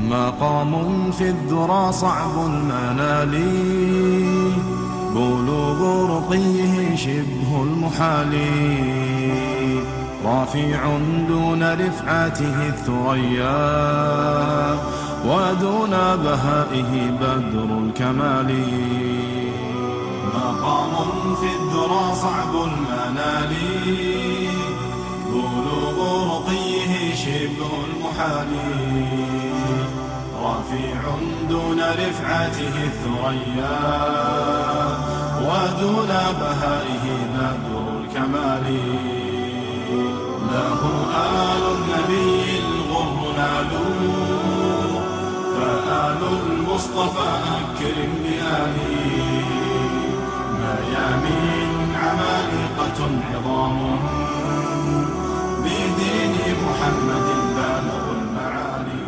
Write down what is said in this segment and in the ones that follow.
مقام في الذرى صعب المنال، بلوغ رقيه شبه المحال، رافع دون رفعته الثريا، ودون بهائه بدر الكمال. مقام في الذرى صعب المنال، بلوغ رقيه شبه المحال، رفيع دون رفعته الثريا، ودون بهائه بدر الكمال. له آل النبي الغر نالوا، فآل المصطفى أكرم بآله، ميامين عمالقة عظام، بدين محمد بالغ المعالي.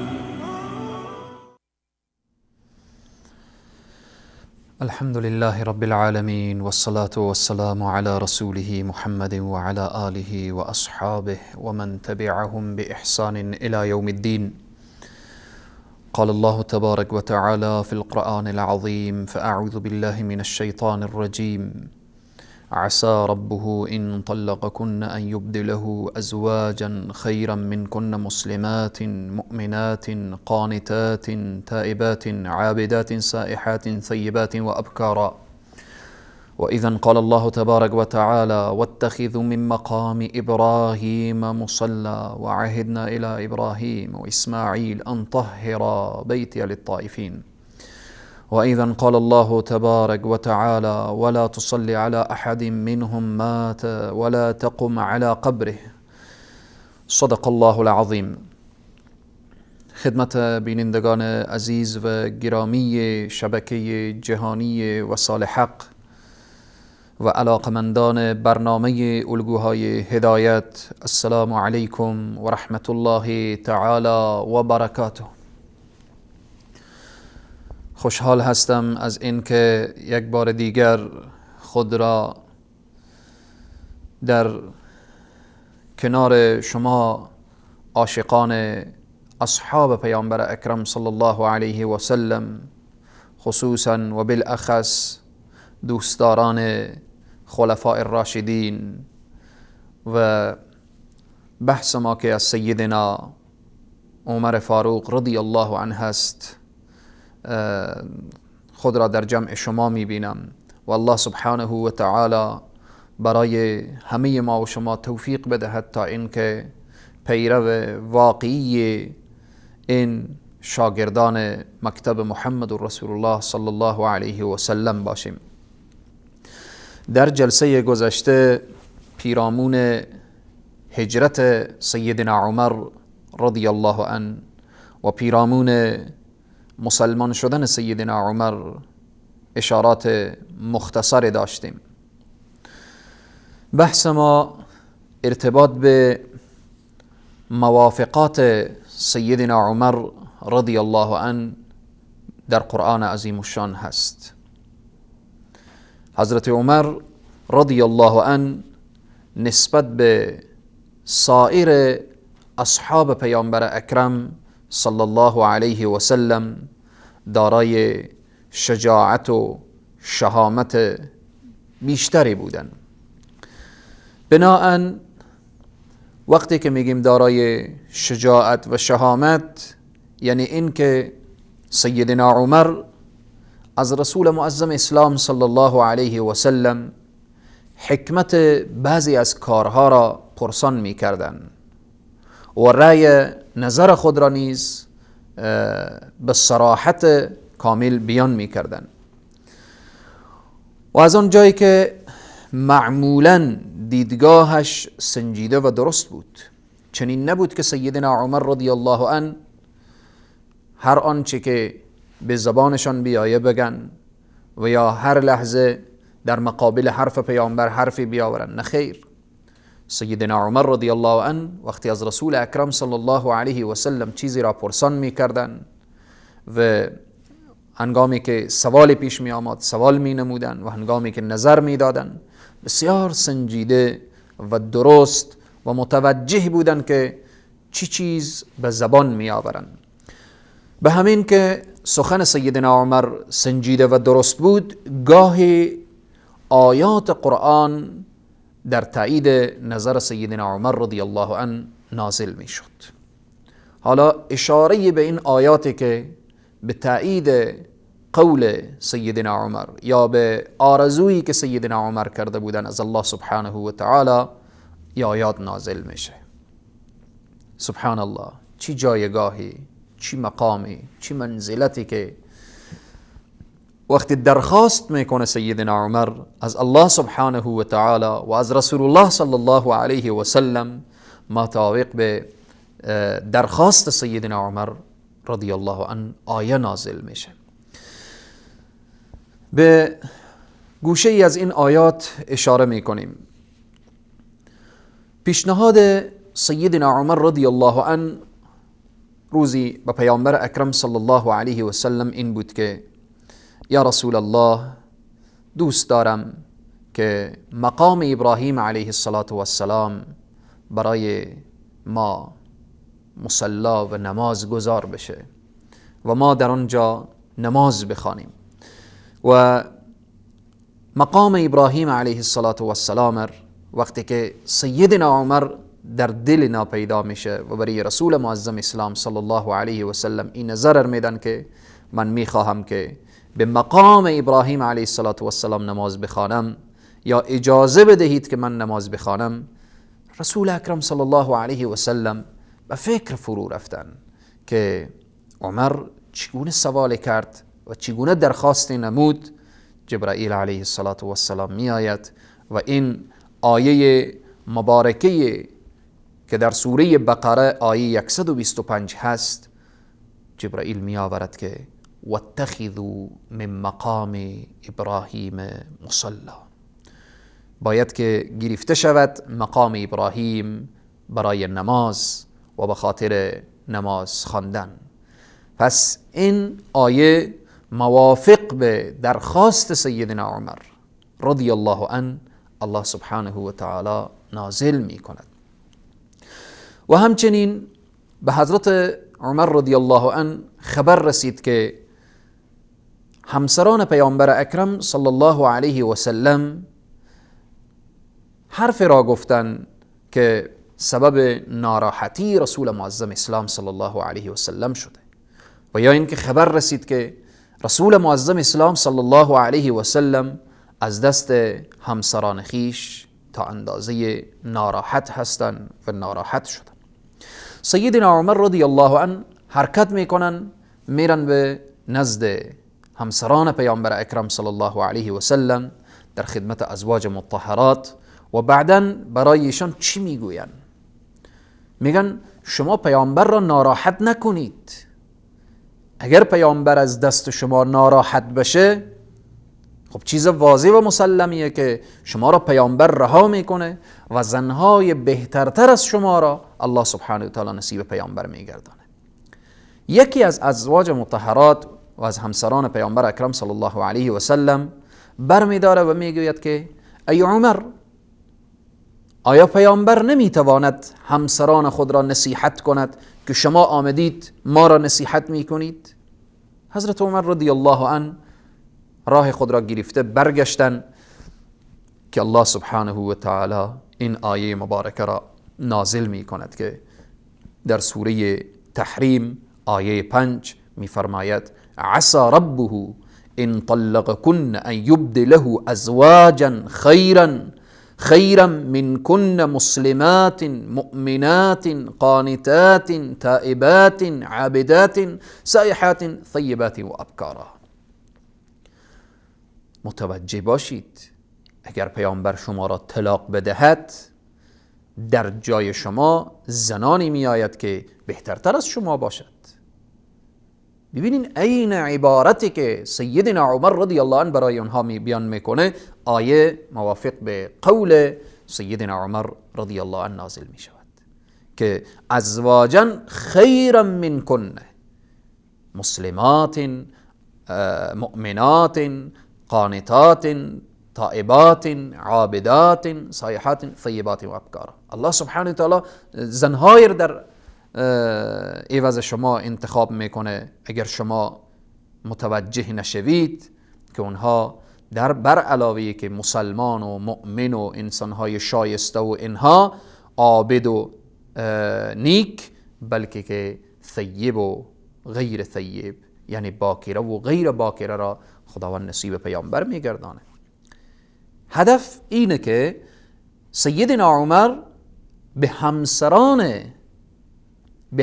الحمد لله رب العالمين، والصلاة والسلام على رسوله محمد وعلى آله وأصحابه ومن تبعهم بإحسان إلى يوم الدين. قال الله تبارك وتعالى في القرآن العظيم: فأعوذ بالله من الشيطان الرجيم: عسى ربه إن طلقكن أن يبدله أزواجا خيرا منكن مسلمات مؤمنات قانتات تائبات عابدات سائحات ثيبات وأبكارا. وإذا قال الله تبارك وتعالى: واتخذوا من مقام إبراهيم مصلى وعهدنا إلى إبراهيم وإسماعيل أن طهرا بيتي للطائفين. وإذا قال الله تبارك وتعالى: ولا تصلي على أحد منهم مات ولا تقم على قبره. صدق الله العظیم. خدمت بینندگان عزیز و گرامی شبکه جهانی وصال حق و علاقمندان برنامه الگوهای هدایت، السلام علیکم و رحمت الله تعالی و برکاته. خوشحال هستم از اینکه یک بار دیگر خود را در کنار شما عاشقان اصحاب پیامبر اکرم صلی الله علیه و سلم، خصوصا و بالاخص دوستداران خلفاء الراشدین و بحث ما که از سیدنا عمر فاروق رضی الله عنه است، خود را در جمع شما میبینم و الله سبحانه و تعالی برای همه ما و شما توفیق بدهد تا اینکه پیرو واقعی این شاگردان مکتب محمد رسول الله صلی الله علیه و سلم باشیم. در جلسه گذشته پیرامون هجرت سیدنا عمر رضی الله عنه و پیرامون مسلمان شدن سیدنا عمر اشارات مختصر داشتیم. بحث ما ارتباط به موافقات سیدنا عمر رضی الله عنه در قرآن عظیم الشان هست. حضرت عمر رضی الله عنه نسبت به سایر اصحاب پیامبر اکرم صلی الله علیه و سلم دارای شجاعت و شهامت بیشتری بودن. بناهن وقتی که میگیم دارای شجاعت و شهامت، یعنی این که سیدنا عمر از رسول معظم اسلام صلی الله علیه و سلم حکمت بعضی از کارها را پرسان میکردن و رأی نظر خود را نیز به صراحت کامل بیان میکردن. و از آن جایی که معمولا دیدگاهش سنجیده و درست بود، چنین نبود که سیدنا عمر رضی الله عنه هر آنچه که به زبانشان بیایه بگن و یا هر لحظه در مقابل حرف پیامبر حرفی بیاورن. نه خیر، سیدنا عمر رضی الله عنه وقتی از رسول اکرم صلی الله علیه و سلم چیزی را پرسان میکردن و هنگامی که سوال پیش می آمد سوال می نمودن و هنگامی که نظر می دادن بسیار سنجیده و درست و متوجه بودن که چی چیز به زبان می آورن. به همین که سخن سیدنا عمر سنجیده و درست بود، گاهی آیات قرآن در تایید نظر سیدنا عمر رضی الله عنه نازل می شد. حالا اشاره به این آیاتی که به تایید قول سیدنا عمر یا به آرزویی که سیدنا عمر کرده بودن از الله سبحانه و تعالی یا آیات نازل میشه. سبحان الله، چی جایگاهی، چی مقامی، چی منزلتی که وقتی درخواست میکنه سیدنا عمر از الله سبحانه و تعالی و از رسول الله صلی الله علیه و سلم، مطابق به درخواست سیدنا عمر رضی الله عنه آیه نازل میشه. به گوشه ای از این آیات اشاره میکنیم. پیشنهاد سیدنا عمر رضی الله عنه روزی به پیامبر اکرم صلی الله علیه و سلم این بود که یا رسول الله، دوست دارم که مقام ابراهیم علیه السلام برای ما مصلا و نماز گذار بشه و ما در آنجا نماز بخوانیم. و مقام ابراهیم علیه السلام وقتی که سیدنا عمر در دل ناپیدا میشه و برای رسول معظم اسلام صلی الله علیه و سلم این نظر میدن که من میخواهم که به مقام ابراهیم علیه السلام نماز بخوانم یا اجازه بدهید که من نماز بخوانم، رسول اکرم صلی الله علیه و سلم به فکر فرو رفتن که عمر چگونه سوال کرد و چگونه درخواست نمود. جبرائیل علیه السلام می آید و این آیه مبارکه که در سوره بقره آیه 125 هست، جبرائیل می آورد که واتخذوا من مقام ابراهیم مصلا، باید که گرفته شود مقام ابراهیم برای نماز و به خاطر نماز خواندن. پس این آیه موافق به درخواست سیدنا عمر رضی الله عنه الله سبحانه و تعالی نازل می کند. و همچنین به حضرت عمر رضی الله عنه خبر رسید که همسران پیامبر اکرم صلی الله علیه و سلم حرف را گفتن که سبب ناراحتی رسول معظم اسلام صلی الله علیه و سلم شده، و یا اینکه خبر رسید که رسول معظم اسلام صلی الله علیه و سلم از دست همسران خیش تا اندازه ناراحت هستند و ناراحت شدن. سیدنا عمر رضی الله عنه حرکت میکنن، میرن به نزد همسران پیامبر اکرم صلی الله علیه و سلم در خدمت ازواج مطهرات و بعداً برای ایشان چی میگوین؟ میگن شما پیامبر را ناراحت نکنید. اگر پیامبر از دست شما ناراحت بشه، خب چیز واضح و مسلمیه که شما را پیامبر رها میکنه و زنهای بهترتر از شما را الله سبحانه و تعالی نصیب پیامبر میگردانه. یکی از ازواج مطهرات و از همسران پیامبر اکرم صلی الله علیه و سلم برمیداره و میگوید که ای عمر، آیا پیامبر نمیتواند همسران خود را نصیحت کند که شما آمدید ما را نصیحت میکنید؟ حضرت عمر رضی الله عنه راه خود را گرفته برگشتن که الله سبحانه و تعالی این آیه مبارکه را نازل می کند که در سوره تحریم آیه 5 می فرماید عسى ربه ان طلقكن ان يبدله ازواجا خيرا منكن مسلمات مؤمنات قانتات تائبات عابدات سائحات ثيبات وابکارا. متوجه باشید اگر پیامبر شما را طلاق بدهد، در جای شما زنانی می آید که بهترتر از شما باشد. ببینین این عبارتی که سیدنا عمر رضی الله عنه برای اونها بیان میکنه، آیه موافق به قول سیدنا عمر رضی الله عنه نازل می شود که ازواجا خیرا منکن مسلمات مؤمنات قانتات تائبات عابدات سائحات ثیبات و ابکارا. الله سبحانه و تعالی زنهای در عوض شما انتخاب میکنه اگر شما متوجه نشوید که اونها بر علاوه که مسلمان و مؤمن و انسانهای شایسته و اینها عابد و نیک، بلکه که ثیب و غیر ثیب، یعنی باکره و غیر باکره را خداوند نصیب پیامبر میگردانه. هدف اینه که سیدنا عمر به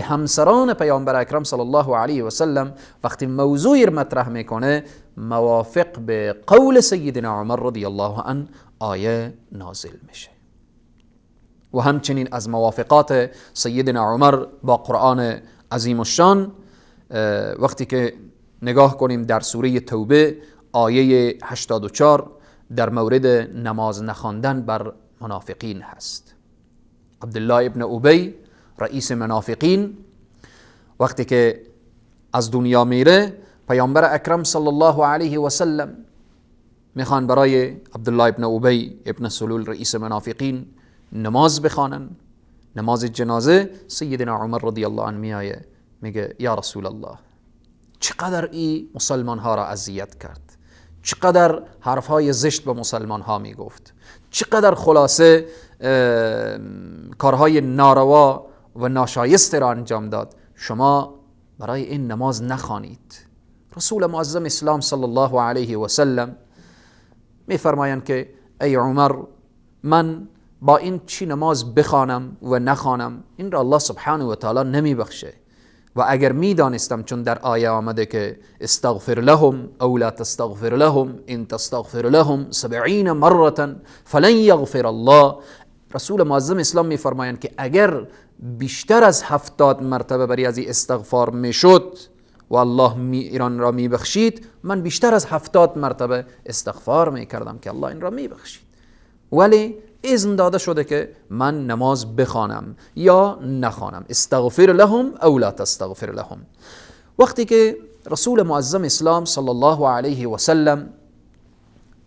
همسران پیامبر اکرم صلی الله علیه و سلم وقتی موضوعی مطرح میکنه موافق به قول سیدنا عمر رضی الله عنه آیه نازل میشه. و همچنین از موافقات سیدنا عمر با قرآن عظیم الشان وقتی که نگاه کنیم در سوره توبه آیه 84 در مورد نماز نخواندن بر منافقین هست. عبدالله ابن ابی رئیس منافقین وقتی که از دنیا میره پیامبر اکرم صلی الله علیه و سلم میخوان برای عبدالله ابن ابی ابن سلول رئیس منافقین نماز بخوانن، نماز جنازه. سیدنا عمر رضی الله عنه میایه میگه یا رسول الله چقدر این مسلمان ها را اذیت کرد، چقدر حرفهای زشت به مسلمان ها میگفت، چقدر خلاصه کارهای ناروا و ناشایسته را انجام داد، شما برای این نماز نخوانید. رسول معظم اسلام صلی الله علیه و سلم میفرمایند که ای عمر، من با این چی نماز بخوانم و نخوانم این را الله سبحانه و تعالی نمیبخشه. و اگر میدانستم، چون در آیه آمده که استغفر لهم او لا تستغفر لهم ان تستغفر لهم 70 مرة فلن یغفر الله، رسول معظم اسلام میفرمایند که اگر بیشتر از 70 مرتبه برای از استغفار میشد و الله ایران را میبخشید، من بیشتر از 70 مرتبه استغفار میکردم که الله این را میبخشید. ولی اذن داده شده که من نماز بخوانم یا نخوانم، استغفر لهم او لا تستغفر لهم. وقتی که رسول معظم اسلام صلی الله علیه و سلم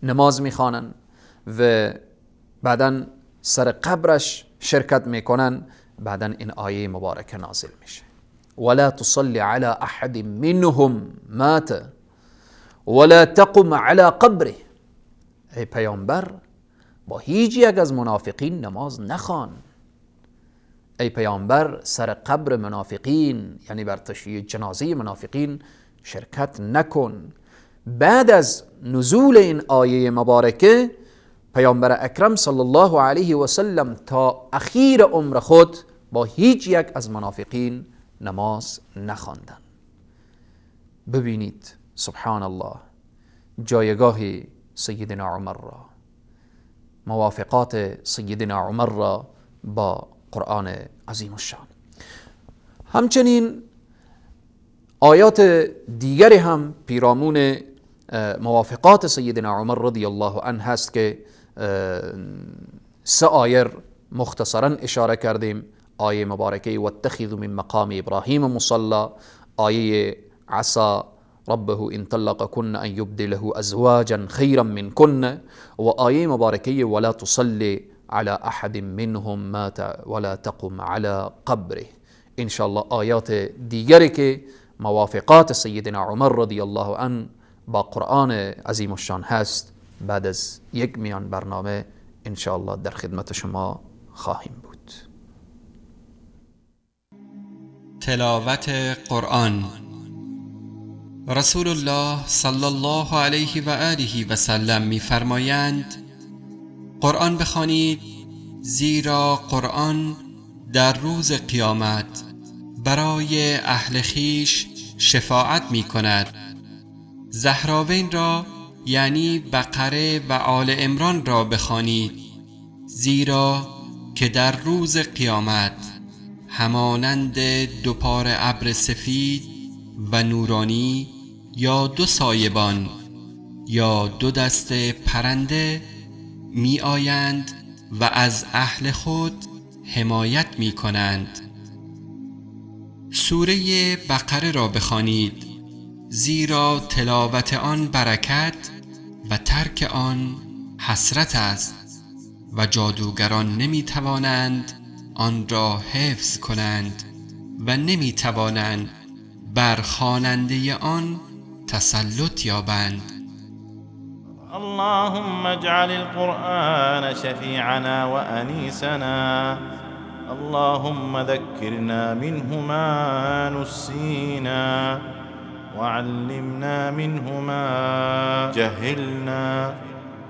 نماز میخوانن و بعدن سر قبرش شرکت میکنن، بعدن این آیه مبارکه نازل میشه ولا تصلی علی احد منهم مات ولا تقم علی قبره. ای پیامبر با هیچ یک از منافقین نماز نخوان. ای پیامبر سر قبر منافقین، یعنی بر تشییع جنازه منافقین شرکت نکن. بعد از نزول این آیه مبارکه پیامبر اکرم صلی الله علیه و سلم تا اخیر عمر خود با هیچ یک از منافقین نماز نخواندن. ببینید سبحان الله جایگاه سیدنا عمر را، موافقات سیدنا عمر را با قرآن عظیم الشان. همچنین آیات دیگری هم پیرامون موافقات سیدنا عمر رضی الله عنه هست که 3 آیه مختصرا اشاره کردیم. آیه مبارکه واتخذوا من مقام ابراهیم مصلا، آیه عسى ربه ان طلقكن ان يبدله ازواجا خيرا منكن، و آیه مبارکه ولا تصلي على احد منهم مات ولا تقم على قبره. ان شاء الله آیات دیگری که موافقات سیدنا عمر رضی الله عنه با قرآن عظیم الشان هست بعد از یک میان برنامه ان شاء الله در خدمت شما خواهیم بود. تلاوت قرآن. رسول الله صلی الله علیه و آله و سلم می‌فرمایند قرآن بخوانید، زیرا قرآن در روز قیامت برای اهل خویش شفاعت می‌کند. زهراوین را یعنی بقره و آل عمران را بخوانید، زیرا که در روز قیامت همانند 2 پاره ابر سفید و نورانی یا 2 سایبان یا 2 دسته پرنده می آیند و از اهل خود حمایت می کنند. سوره بقره را بخوانید، زیرا تلاوت آن برکت و ترک آن حسرت است و جادوگران نمی توانند آن را حفظ کنند و نمی توانند بر خواننده آن تسلط یابند. اللهم اجعل القرآن شفيعنا وأنيسنا، اللهم ذكرنا منه ما نسينا، وعلمنا منه ما جهلنا،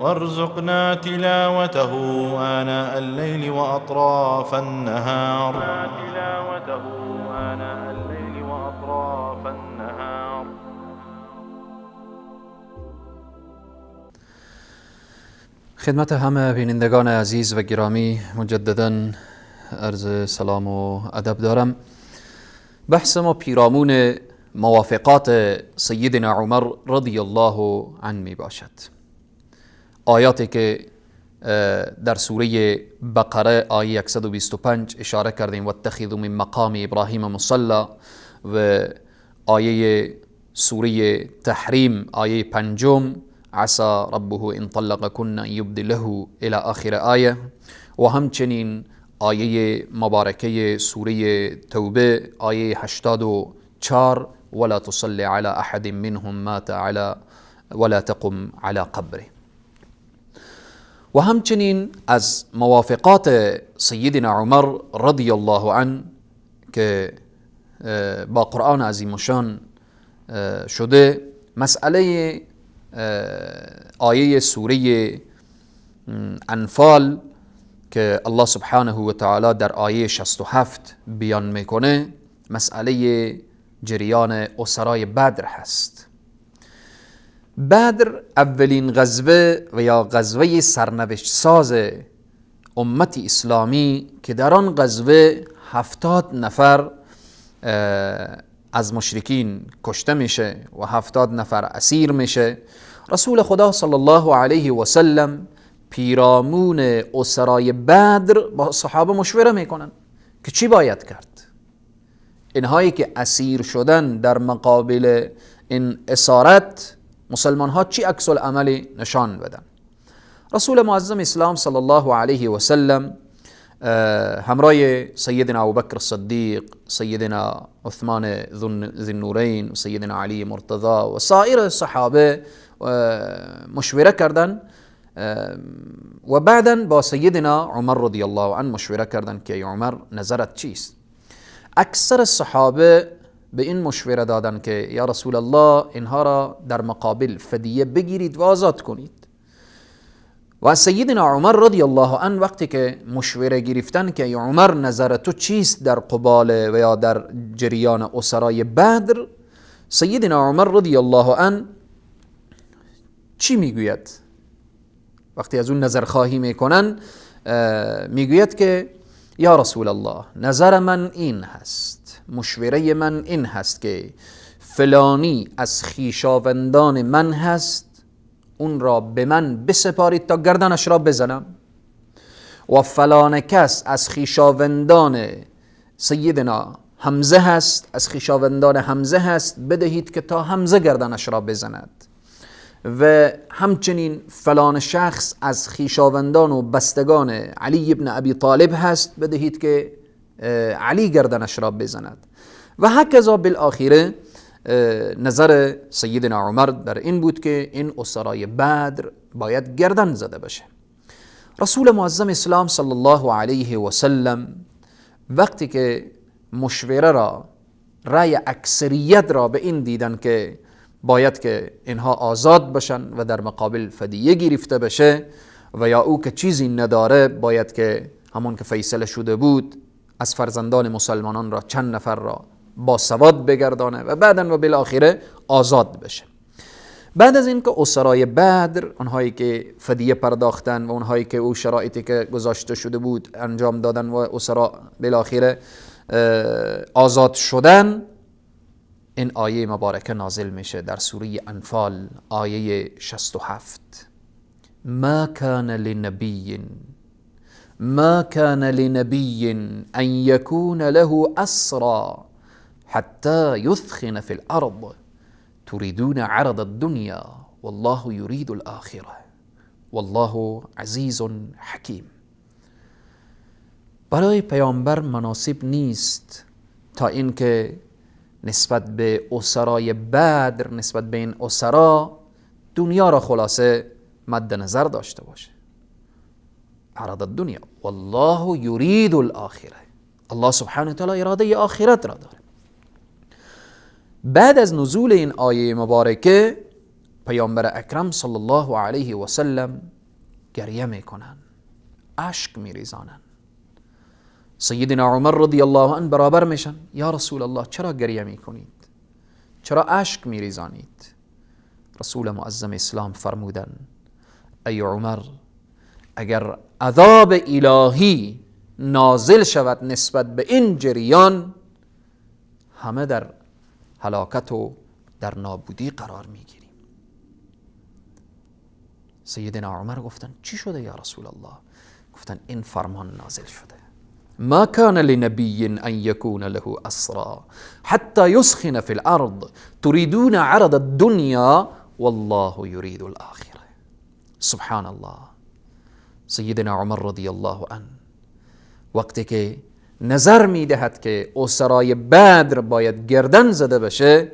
وارزقنا تلاوته آناء الليل وأطراف النهار. خدمت همه بینندگان عزیز و گرامی مجددا عرض سلام و ادب دارم. بحث ما پیرامون موافقات سیدنا عمر رضی الله عنه می باشد. آیاتی که در سوره بقره آیه 125 اشاره کردیم واتخذوا من مقام ابراهیم مصلی، و آیه سوره تحریم آیه 5 عسى ربه ان طلقكن ان يبدله الى آخر آیه، و همچنین آیه مبارکه سوره توبه آیه 84 ولا تصل على احد منهم مات على ولا تقم على قبره. و همچنین از موافقات سیدنا عمر رضی الله عنه که با قرآن عظیم شان شده مسئله آیه سوره انفال که الله سبحانه و تعالی در آیه 67 بیان میکنه، مسئله جریان اسرای بدر هست. بدر اولین غزوه و یا غزوه سرنوشت ساز امت اسلامی که در آن غزوه 70 نفر از مشرکین کشته میشه و 70 نفر اسیر میشه. رسول خدا صلی الله علیه و سلم پیرامون اسرای بدر با صحابه مشوره میکنن که چی باید کرد. اینهایی که اسیر شدن در مقابل این اسارت، مسلمان ها چی عکس العملی نشان بدن. رسول معظم اسلام صلی الله علیه و سلم همراه سیدنا ابوبکر الصدیق، سیدنا عثمان ذی النورین و سیدنا علی مرتضی و سایر صحابه مشوره کردن و بعدا با سیدنا عمر رضی الله عنه مشوره کردن که عمر نظرت چیست. اکثر صحابه به این مشوره دادن که یا رسول الله اینها را در مقابل فدیه بگیرید و آزاد کنید. و سیدنا عمر رضی الله عنه وقتی که مشوره گرفتن که عمر نظر تو چیست در قبال و یا در جریان اسرای بدر، سیدنا عمر رضی الله عنه چی میگوید؟ وقتی از اون نظر خواهی میکنن میگوید که یا رسول الله نظر من این هست، مشوره من این هست که فلانی از خویشاوندان من هست، اون را به من بسپارید تا گردنش را بزنم، و فلان کس از خویشاوندان سیدنا حمزه هست، از خویشاوندان حمزه هست، بدهید که تا حمزه گردنش را بزند، و همچنین فلان شخص از خویشاوندان و بستگان علی ابن ابی طالب هست، بدهید که علی گردنش را بزند. و هکذا بالاخره نظر سیدنا عمر در این بود که این اسرای بدر باید گردن زده بشه. رسول معظم اسلام صلی الله علیه و سلم وقتی که مشوره را، رأی اکثریت را به این دیدن که باید که اینها آزاد بشن و در مقابل فدیه گرفته بشه، و یا او که چیزی نداره باید که همون که فیصله شده بود از فرزندان مسلمانان را چند نفر را با سواد بگردانه و بعداً و بالاخره آزاد بشه. بعد از این که اسرای بدر، اونهایی که فدیه پرداختن و اونهایی که او شرایطی که گذاشته شده بود انجام دادن و اسرا بالاخره آزاد شدن، این آیه مبارکه نازل میشه در سوره انفال آیه 67. ما كان لنبي ان يكون له اسرى حتى يثخن في الارض تريدون عرض الدنيا والله يريد الاخره والله عزیز حکیم. برای پیامبر مناسب نیست تا اینکه نسبت به اسرای بدر، نسبت به این اسرا دنیا را خلاصه مد نظر داشته باشه. عرض الدنیا والله یرید الاخره، الله سبحانه و تعالی اراده آخرت را داره. بعد از نزول این آیه مبارکه پیامبر اکرم صلی الله علیه و سلم گریه میکنن، اشک میریزانن. سیدنا عمر رضی الله عنه برابر میشن، یا رسول الله چرا گریه میکنید؟ چرا اشک میریزانید؟ رسول معظم اسلام فرمودن ای عمر، اگر عذاب الهی نازل شود نسبت به این جریان، همه در هلاکت و در نابودی قرار میگیریم. سیدنا عمر گفتن چی شده یا رسول الله؟ گفتن این فرمان نازل شده، ما كان لنبي أن يكون له أسرى حتى يسخن في الأرض تريدون عرض الدنيا والله يريد الآخرة. سبحان الله. سیدنا عمر رضی الله عنه وقتی که نظر میدهد که اسرای بدر باید گردن زده بشه،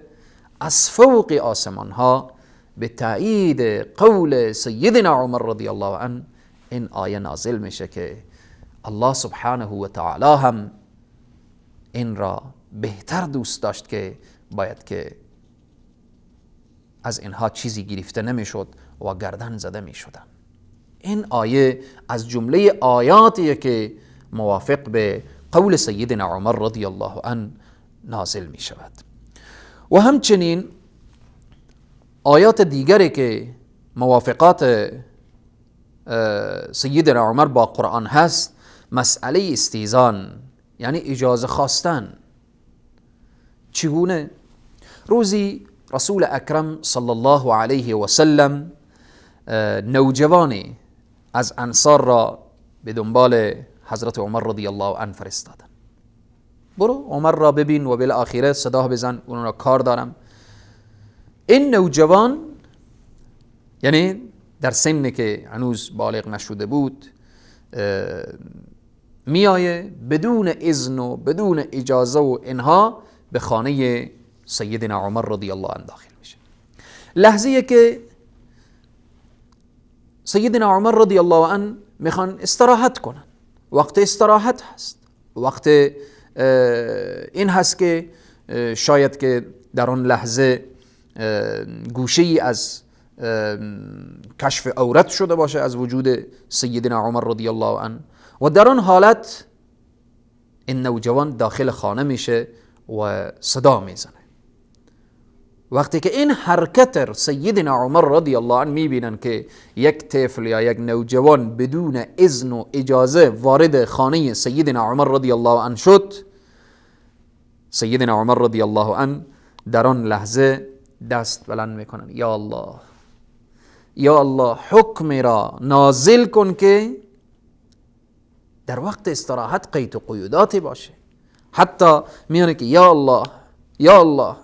از فوق آسمان ها به تایید قول سیدنا عمر رضی الله عنه این آیه نازل میشه که الله سبحانه و تعالی هم این را بهتر دوست داشت که باید که از اینها چیزی گرفته نمیشد و گردن زده میشدن. این آیه از جمله آیاتیه که موافق به قول سیدنا عمر رضی الله عنه نازل می شود. و همچنین آیات دیگری که موافقات سیدنا عمر با قرآن هست، مسئله استیزان یعنی اجازه خواستن. چگونه؟ روزی رسول اکرم صلی الله علیه و سلم نوجوانی از انصار را به دنبال حضرت عمر رضی الله عنه فرستادن. برو عمر را ببین و بالاخره صدا بزن، اون را کار دارم. این نوجوان یعنی در سنی که هنوز بالغ نشده بود میایه بدون اذن و بدون اجازه و اینها به خانه سیدنا عمر رضی الله عنه داخل میشه. لحظه‌ای که سیدنا عمر رضی الله عنه میخوان استراحت کنن، وقت استراحت هست، وقت این هست که شاید که در آن لحظه گوشه‌ای از کشف عورت شده باشه از وجود سیدنا عمر رضی الله عنه، و در آن حالت این نوجوان داخل خانه میشه و صدا میزنه. وقتی که این حرکت سیدنا عمر رضی الله عنه میبینن که یک طفل یا یک نوجوان بدون اذن و اجازه وارد خانه سیدنا عمر رضی الله عنه شد، سیدنا عمر رضی الله عنه در آن لحظه دست بلند میکنن، یا الله یا الله حکم را نازل کن که در وقت استراحت قید و قیوداتی باشه. حتی میانه که یا الله یا الله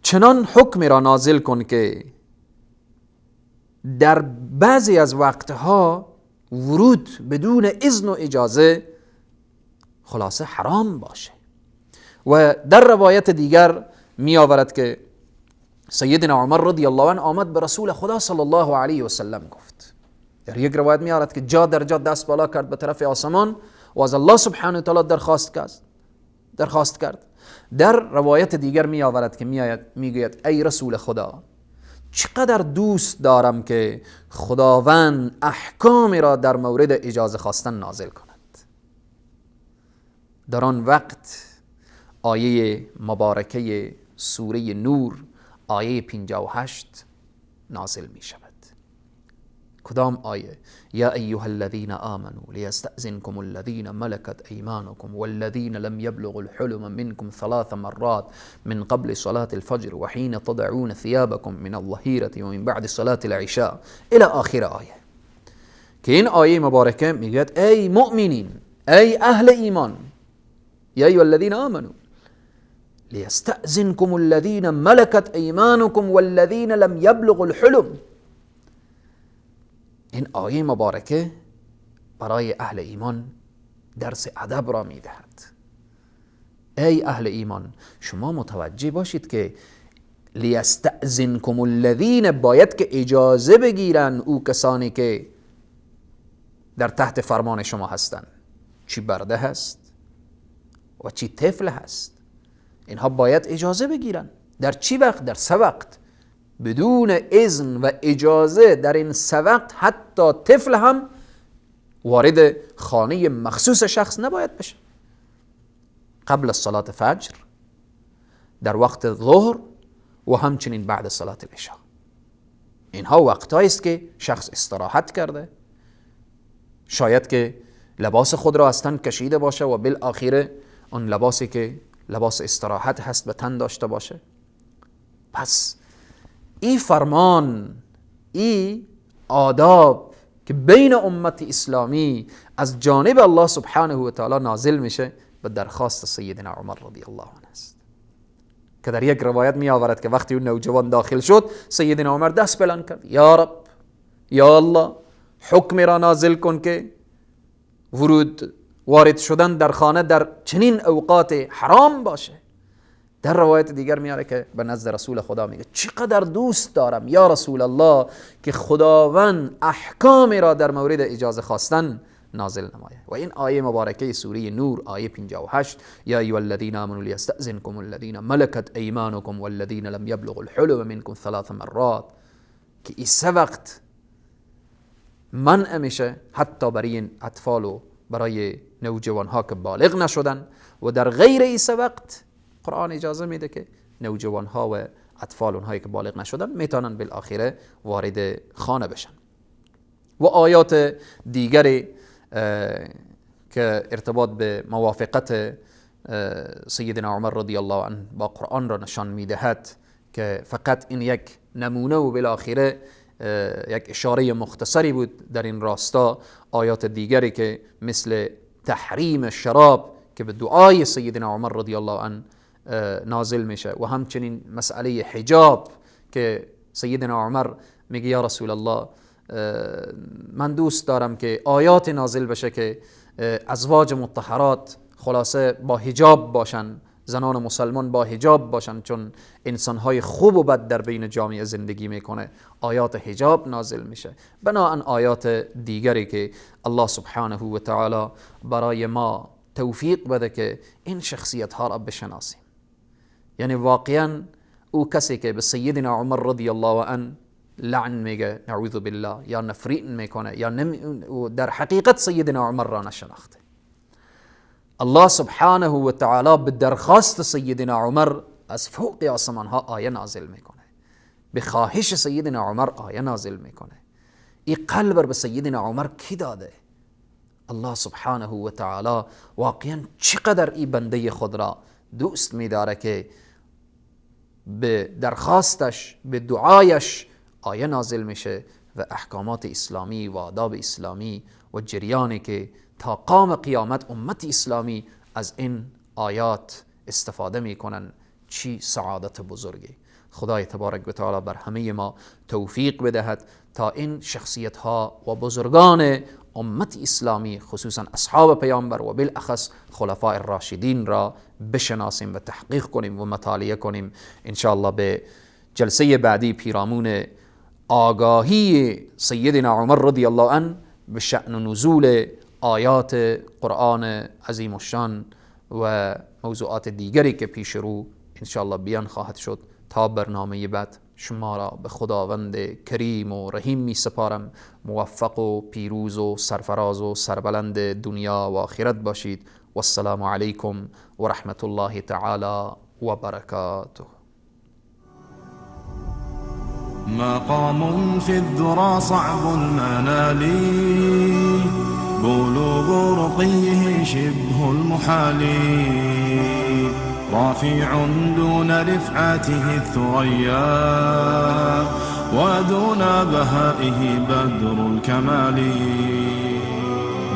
چنان حکم را نازل کن که در بعضی از وقتها ورود بدون اذن و اجازه خلاصه حرام باشه. و در روایت دیگر می آورد که سیدنا عمر رضی الله عنه آمد به رسول خدا صلی الله علیه و سلم گفت. در یک روایت می آورد که جا در جا دست بالا کرد به طرف آسمان و از الله سبحانه و تعالی درخواست کرد. در روایت دیگر می آورد که میگوید ای رسول خدا، چقدر دوست دارم که خداوند احکام را در مورد اجازه خواستن نازل کند. در آن وقت آیه مبارکه سوره نور آیه 58 نازل می شود. کدام آیه؟ یا ایها الذین آمنوا لیستأذنکم الذین ملکت ایمانکم والذین لم یبلغوا الحلم منکم 3 مرات من قبل صلاة الفجر وحین تضعون ثيابكم من الظهیرة ومن بعد صلاة العشاء الى آخر آیه. که این آیه مبارکه میگوید ای مؤمنین، ای اهل ایمان، یا ایها الذین آمنوا لیستأذنکم الذین ملکت ایمانکم والذین لم یبلغوا الحلم. این آیه مبارکه برای اهل ایمان درس ادب را میدهد. ای اهل ایمان شما متوجه باشید که لیستأذنکم الذین، باید که اجازه بگیرن او کسانی که در تحت فرمان شما هستند، چی برده هست و چی طفل هست، اینها باید اجازه بگیرن. در چی وقت؟ در سه وقت. بدون اذن و اجازه در این سه وقت حتی طفل هم وارد خانه مخصوص شخص نباید بشه. قبل صلاة فجر، در وقت ظهر و همچنین بعد صلاة العشاء. اینها وقتایی است که شخص استراحت کرده، شاید که لباس خود را از تن کشیده باشه و بالاخره اون لباسی که لباس استراحت هست به تن داشته باشه. پس این فرمان، این آداب که بین امت اسلامی از جانب الله سبحانه و تعالی نازل میشه به درخواست سیدنا عمر رضی الله عنه است، که در یک روایت می آورد که وقتی اون نوجوان داخل شد سیدنا عمر دست بلند کرد، یا رب، یا الله، حکم را نازل کن که وارد شدن در خانه در چنین اوقات حرام باشه. در روایت دیگر میاره که به نزد رسول خدا میگه چقدر دوست دارم یا رسول الله که خداوند احکام را در مورد اجازه خواستن نازل نمایه. و این آیه مبارکه سوره نور آیه 58 یا ایها الذین آمنوا لیستأذنکم الذین ملکت ایمانکم والذین لم یبلغوا الحلم منکم 3 مرات، که این سه وقت منع میشه حتی برای این اطفال و برای نوجوان ها که بالغ نشدن، و در غیر این سه وقت قرآن اجازه میده که نوجوان ها و اطفال اونهایی که بالغ نشدن میتونن بالاخره وارد خانه بشن. و آیات دیگری که ارتباط به موافقت سیدنا عمر رضی الله عنه با قرآن را نشان میدهد که فقط این یک نمونه و بالاخره یک اشاره مختصری بود در این راستا. آیات دیگری که مثل تحریم شراب که به دعای سیدنا عمر رضی الله عنه نازل میشه، و همچنین مسئله حجاب که سیدنا عمر میگه یا رسول الله من دوست دارم که آیات نازل بشه که ازواج مطهرات خلاصه با حجاب باشن، زنان مسلمان با حجاب باشن، چون انسانهای خوب و بد در بین جامعه زندگی میکنه. آیات حجاب نازل میشه. بنابراین آیات دیگری که الله سبحانه و تعالی برای ما توفیق بده که این شخصیت ها را بشناسیم. یعنی واقعا او کسی که به سیدنا عمر رضی الله عنه لعن میگه نعوذ بالله یا نفرین میکنه یا در حقیقت سیدنا عمر را نشناخته، الله سبحانه و تعالی به درخواست سیدنا عمر از فوق آسمان ها آیه نازل میکنه، به خواهش سیدنا عمر آیه نازل میکنه. این قلب به سیدنا عمر کی داده؟ الله سبحانه و تعالی واقعا چقدر این بنده خود را دوست میداره که به درخواستش، به دعایش آیه نازل میشه و احکامات اسلامی و آداب اسلامی و جریانی که تا قام قیامت امت اسلامی از این آیات استفاده میکنن. چی سعادت بزرگی. خدای تبارک و تعالی بر همه ما توفیق بدهد تا این شخصیت ها و بزرگان امت اسلامی خصوصا اصحاب پیامبر و بالاخص خلفاء الراشدین را بشناسیم و تحقیق کنیم و مطالعه کنیم. انشاءالله به جلسه بعدی پیرامون آگاهی سیدنا عمر رضی الله عنه به شأن نزول آیات قرآن عظیم الشان و موضوعات دیگری که پیش رو انشاءالله بیان خواهد شد. تا برنامه بعد شما را به خداوند کریم و رحیم می سپارم. موفق و پیروز و سرفراز و سربلند دنیا و آخرت باشید. والسلام علیکم و رحمت الله تعالی و برکاته. مقام في الذرى صعب المنال، بلوغ رقيه شبه المحال، رافع دون رفعته الثريا، ودون بهائه بدر الكمال.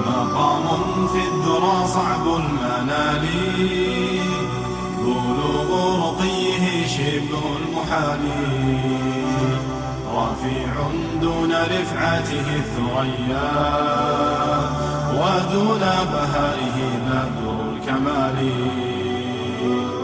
مقام في الذرى صعب المنال، بلوغ رقيه شبه المحال، رافع دون رفعته الثريا، ودون بهائه بدر الكمال. الرحيم